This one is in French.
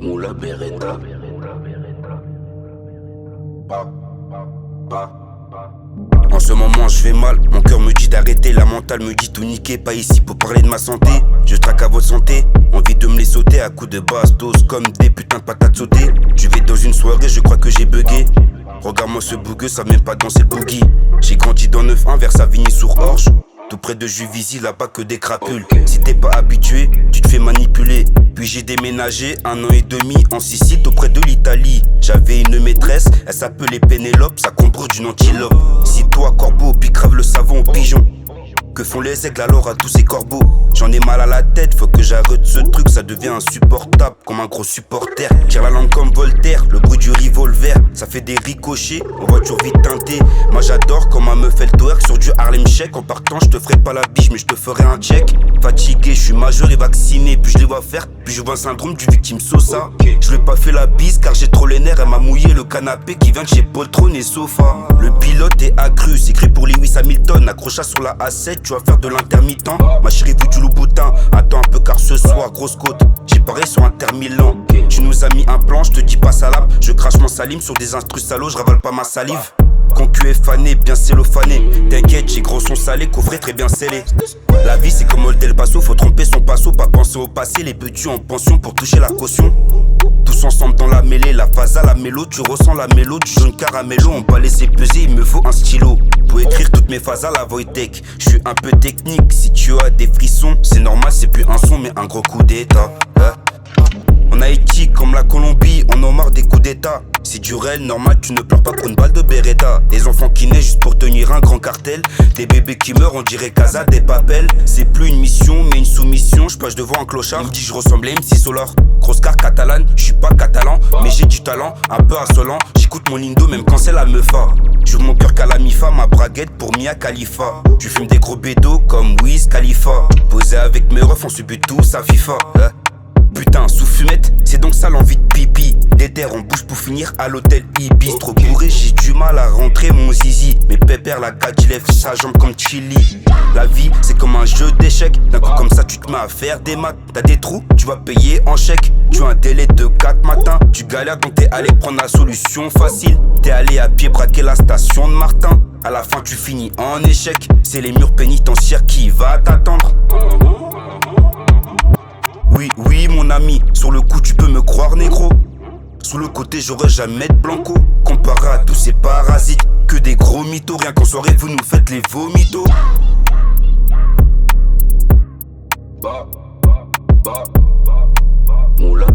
Moula Beretta. En ce moment je vais mal, mon cœur me dit d'arrêter, la mentale me dit tout niquer, pas ici pour parler de ma santé. Je traque à votre santé, envie de me les sauter à coups de bastos comme des putains de patates sautées. Je vais dans une soirée, je crois que j'ai bugué. Regarde-moi ce bougueux, ça même pas danser le boogie. J'ai grandi dans 9-1 vers Savigny-sur-Orge, tout près de Juvisy, là-bas que des crapules. Si t'es pas habitué, tu te fais manipuler. Puis j'ai déménagé 1 an et demi en Sicile, tout près de l'Italie. J'avais une maîtresse, elle s'appelait Pénélope, ça combrure d'une antilope. Si toi corbeau, puis crave le savon au pigeon. Que font les aigles alors à tous ces corbeaux? J'en ai mal à la tête, faut que j'arrête ce truc, ça devient insupportable comme un gros supporter. Tire la langue comme Voltaire, le bruit du revolver, ça fait des ricochets en voiture vite teintée. Moi j'adore quand ma meuf fait le twerk sur du Harlem Shake. En partant je te ferai pas la biche mais je te ferai un check. Fatigué, je suis majeur et vacciné, puis je les vois faire, puis je vois un syndrome du victime Sosa. Je lui ai pas fait la bise car j'ai trop les nerfs, elle m'a mouillé le canapé qui vient de chez Poltron et Sofa. Le pilote est accru, c'est écrit pour Lewis Hamilton, accrochage sur la A7. Tu vas faire de l'intermittent, ma chérie veut du Louboutin. Attends un peu car ce soir, grosse côte, j'ai paré sur Intermilan. Tu nous as mis un plan, je te dis pas salam. Je crache mon salim sur des instrus salauds, je ravale pas ma salive. Concu est fané, bien cellophané. T'inquiète, j'ai gros son salé, coffret très bien scellé. La vie c'est comme Old El Paso, faut tromper son passo, pas penser au passé. Les petits en pension pour toucher la caution. Tous ensemble dans la mêlée, la phasa, la mélo. Tu ressens la mélo du jaune caramello. On va laisser peser, il me faut un stylo pour écrire toutes mes phases à la Voitech. Je suis un peu technique, si tu as des frissons, c'est normal, c'est plus un son mais un gros coup d'état. En Haïti comme la Colombie, on en marre des coups d'état. C'est du réel, normal, tu ne pleures pas pour une balle de Beretta. Des enfants qui naissent juste pour tenir un grand cartel. Des bébés qui meurent, on dirait Casa, des papels. C'est plus une mission, mais une soumission. Je passe devant un clochard, il me dit je ressemble à MC Solar. Grosse car catalane, je suis pas catalan, mais j'ai du talent, un peu insolent. J'écoute mon lindo même quand c'est la meufa. J'ouvre mon cœur qu'à la mifa, ma braguette pour Mia Khalifa. Tu fumes des gros bédos comme Wiz Khalifa. Posé avec mes refs, on subit tous à FIFA. Putain, sous fumette, c'est donc ça l'envie de pipi. Déter en bouche pour finir à l'hôtel Ibis. Trop bourré, j'ai du mal à rentrer mon zizi. Mais pépère, la gâte, il lève sa jambe comme Chili. La vie, c'est comme un jeu d'échecs. D'un coup comme ça, tu te mets à faire des maths. T'as des trous, tu vas payer en chèque. Tu as un délai de 4 matins. Tu galères donc t'es allé prendre la solution facile. T'es allé à pied braquer la station de Martin. À la fin, tu finis en échec. C'est les murs pénitentiaires qui va t'attendre. Oui, mon ami, sur le coup tu peux me croire négro. Sous le côté j'aurais jamais de blanco. Comparé à tous ces parasites, que des gros mythos. Rien qu'en soirée vous nous faites les vomitos. Moula